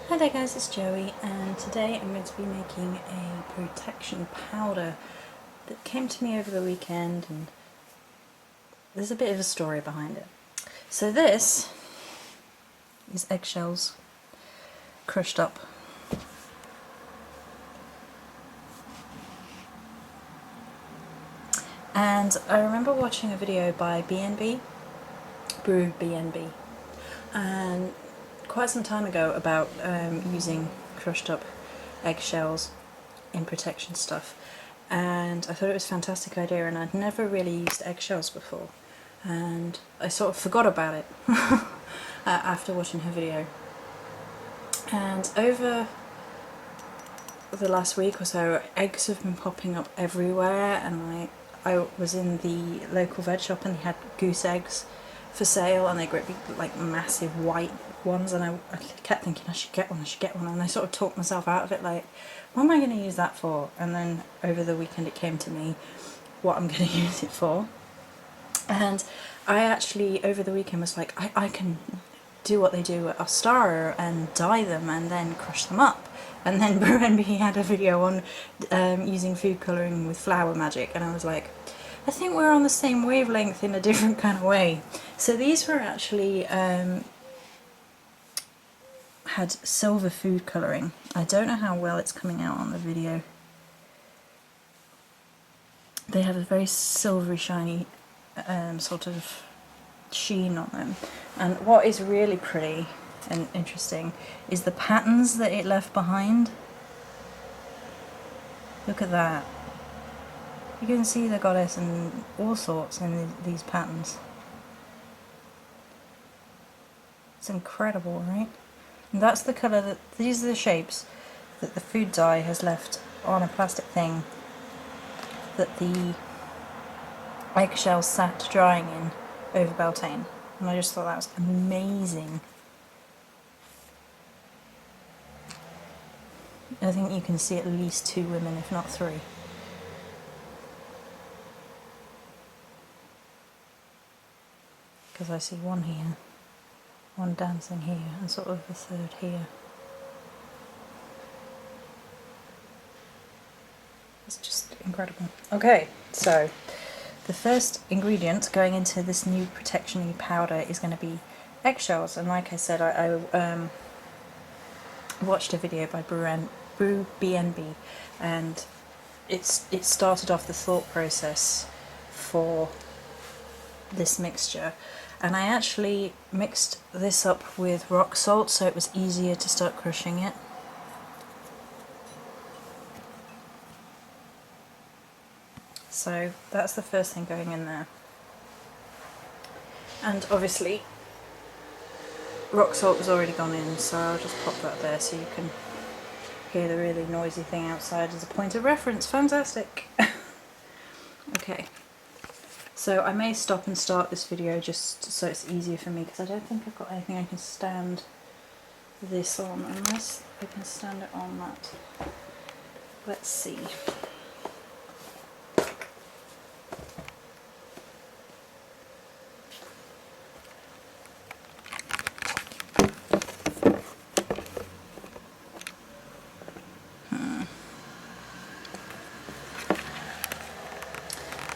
Hi there guys, it's Joey, and today I'm going to be making a protection powder that came to me over the weekend, and there's a bit of a story behind it. So this is eggshells crushed up. And I remember watching a video by BrewBNB, and quite some time ago about using crushed up eggshells in protection stuff, and I thought it was a fantastic idea, and I'd never really used eggshells before, and I sort of forgot about it after watching her video. And over the last week or so, eggs have been popping up everywhere, and I was in the local veg shop and they had goose eggs for sale, and they're great big, like massive white ones, and I kept thinking I should get one, and I sort of talked myself out of it, like, what am I going to use that for? And then over the weekend it came to me what I'm going to use it for, and I actually over the weekend was like, I can do what they do at Ostara and dye them and then crush them up. And then BrewBNB had a video on using food colouring with flour magic, and I was like, I think we're on the same wavelength in a different kind of way. So these were actually had silver food colouring. I don't know how well it's coming out on the video. They have a very silvery shiny sort of sheen on them, and what is really pretty and interesting is the patterns that it left behind. Look at that. You can see the goddess and all sorts in these patterns. It's incredible, right? And that's the colour that, these are the shapes that the food dye has left on a plastic thing that the eggshell sat drying in over Beltane. And I just thought that was amazing. I think you can see at least 2 women, if not 3. Because I see one here, one dancing here, and sort of a third here. It's just incredible. Okay, so the first ingredient going into this new protection-y powder is going to be eggshells, and like I said, I watched a video by BrewBNB, and it started off the thought process for this mixture, and I actually mixed this up with rock salt so it was easier to start crushing it. So that's the first thing going in there, and obviously rock salt has already gone in, so I'll just pop that there so you can hear the really noisy thing outside as a point of reference. Fantastic! Okay, so I may stop and start this video just so it's easier for me, because I don't think I've got anything I can stand this on, unless I can stand it on that. Let's see.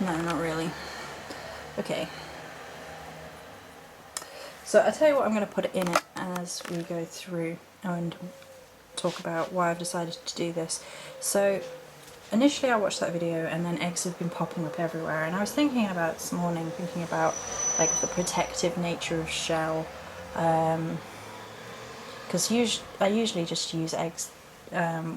No, not really. Okay. So I'll tell you what I'm going to put in it as we go through and talk about why I've decided to do this. So initially I watched that video, and then eggs have been popping up everywhere, and I was thinking about this morning, thinking about like the protective nature of shell, because I usually just use eggs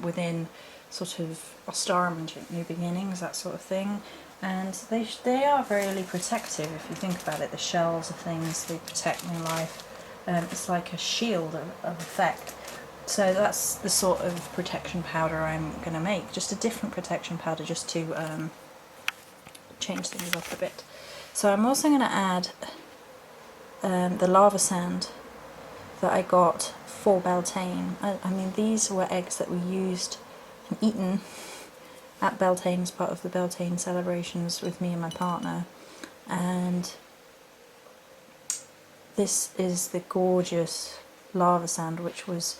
within sort of Ostara magic, new beginnings, that sort of thing. And they are really protective if you think about it. The shells of things, they protect my life. It's like a shield of effect. So that's the sort of protection powder I'm going to make. Just a different protection powder, just to change things up a bit. So I'm also going to add the lava sand that I got for Beltane. I mean, these were eggs that we used and eaten at Beltane as part of the Beltane celebrations with me and my partner, and this is the gorgeous lava sand, which was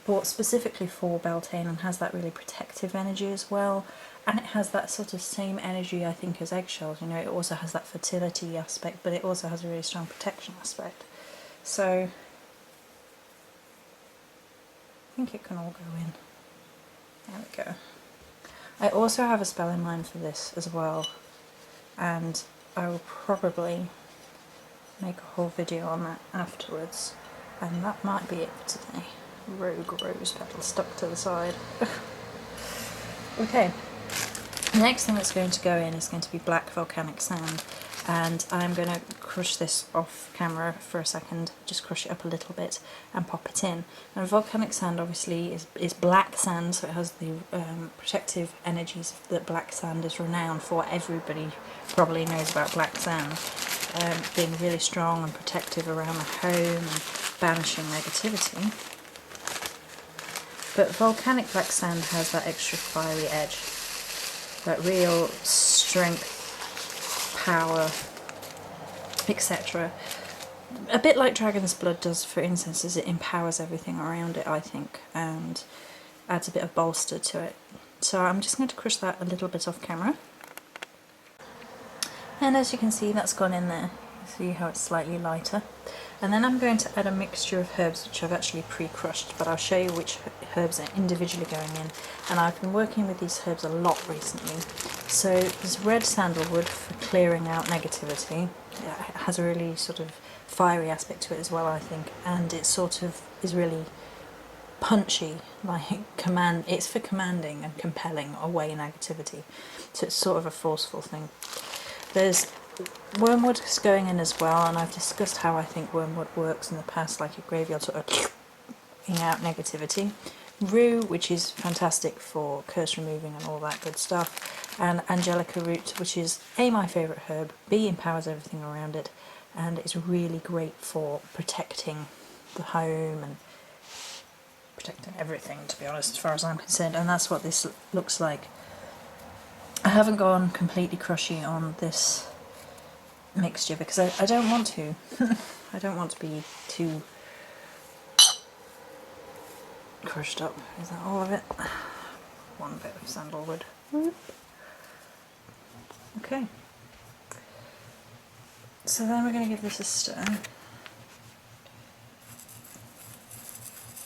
bought specifically for Beltane and has that really protective energy as well. And it has that sort of same energy, I think, as Eggshells. You know, it also has that fertility aspect, but it also has a really strong protection aspect. So I think it can all go in. There we go. I also have a spell in mind for this as well, and I will probably make a whole video on that afterwards. And that might be it for today. Rogue rose petal stuck to the side. Okay, the next thing that's going to go in is going to be black volcanic sand, and I'm going to crush this off camera for a second, just crush it up a little bit and pop it in. And volcanic sand obviously is black sand, so it has the protective energies that black sand is renowned for. Everybody probably knows about black sand, being really strong and protective around the home and banishing negativity. But volcanic black sand has that extra fiery edge, that real strength, power, etc. A bit like dragon's blood does, for instance, is it empowers everything around it, I think, and adds a bit of bolster to it. So I'm just going to crush that a little bit off camera. And as you can see, that's gone in there. See how it's slightly lighter. And then I'm going to add a mixture of herbs which I've actually pre-crushed, but I'll show you which herbs are individually going in. And I've been working with these herbs a lot recently. So there's red sandalwood for clearing out negativity. It has a really sort of fiery aspect to it as well, I think, and it sort of is really punchy, like it's for commanding and compelling away negativity. So it's sort of a forceful thing. There's wormwood is going in as well, and I've discussed how I think wormwood works in the past, like a graveyard sort of out negativity. Rue, which is fantastic for curse removing and all that good stuff, and Angelica root, which is A, my favourite herb, B, empowers everything around it, and it's really great for protecting the home and protecting everything, to be honest, as far as I'm concerned, and that's what this looks like. I haven't gone completely crushy on this mixture because I don't want to. I don't want to be too crushed up. Is that all of it? One bit of sandalwood. Okay. So then we're going to give this a stir.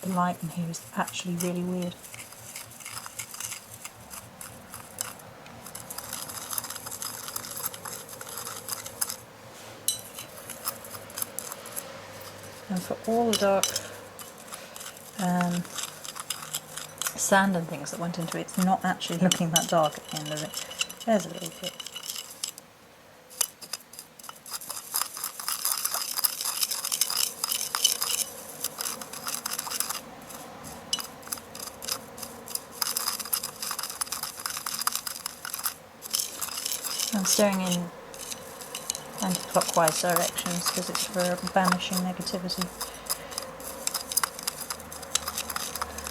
The light in here is actually really weird. And for all the dark sand and things that went into it, it's not actually looking that dark at the end of it. There's a little bit. I'm stirring in anti-clockwise directions because it's for banishing negativity.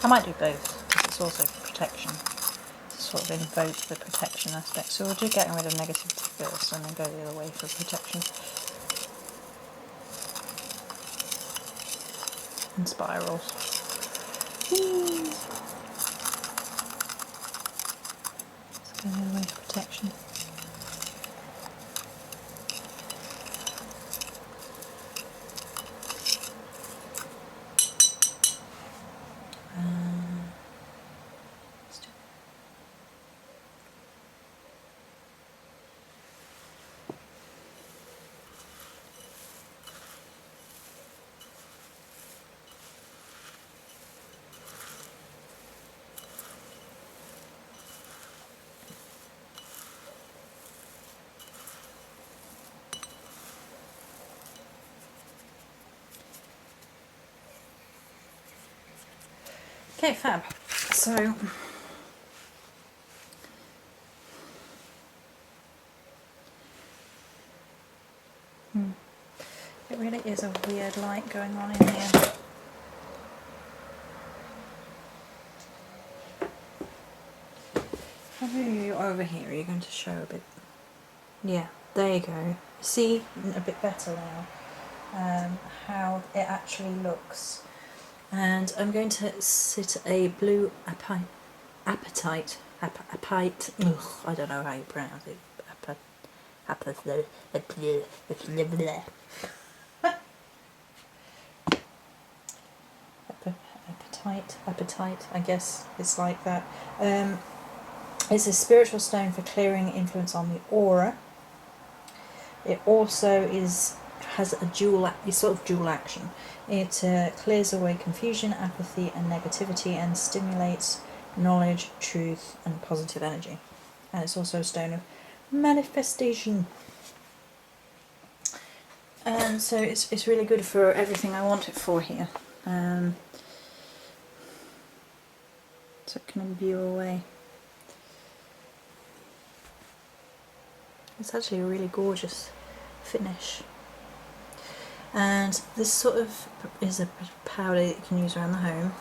I might do both because it's also for protection, to sort of invoke the protection aspect. So we'll do getting rid of negativity first and then go the other way for protection. And spirals. Let's go the other way for protection. Okay, fab. So it really is a weird light going on in here. How are you over here? Are you going to show a bit? Yeah, there you go. See a bit better now how it actually looks. And I'm going to sit a blue apatite, I don't know how you pronounce it, apatite, I guess it's like that. It's a spiritual stone for clearing influence on the aura. It also has a sort of dual action. It clears away confusion, apathy and negativity and stimulates knowledge, truth and positive energy. And it's also a stone of manifestation. And so it's really good for everything I want it for here. So it can imbue away. It's actually a really gorgeous finish. And this sort of is a powder that you can use around the home.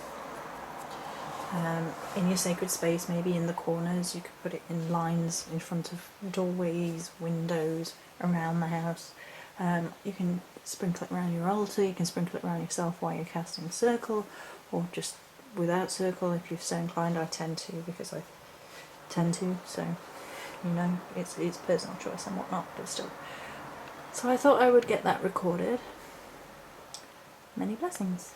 In your sacred space, maybe in the corners, you could put it in lines in front of doorways, windows, around the house. You can sprinkle it around your altar, you can sprinkle it around yourself while you're casting a circle, or just without circle if you're so inclined. I tend to, because I tend to, so you know, it's personal choice and whatnot, but still. So I thought I would get that recorded. Many blessings.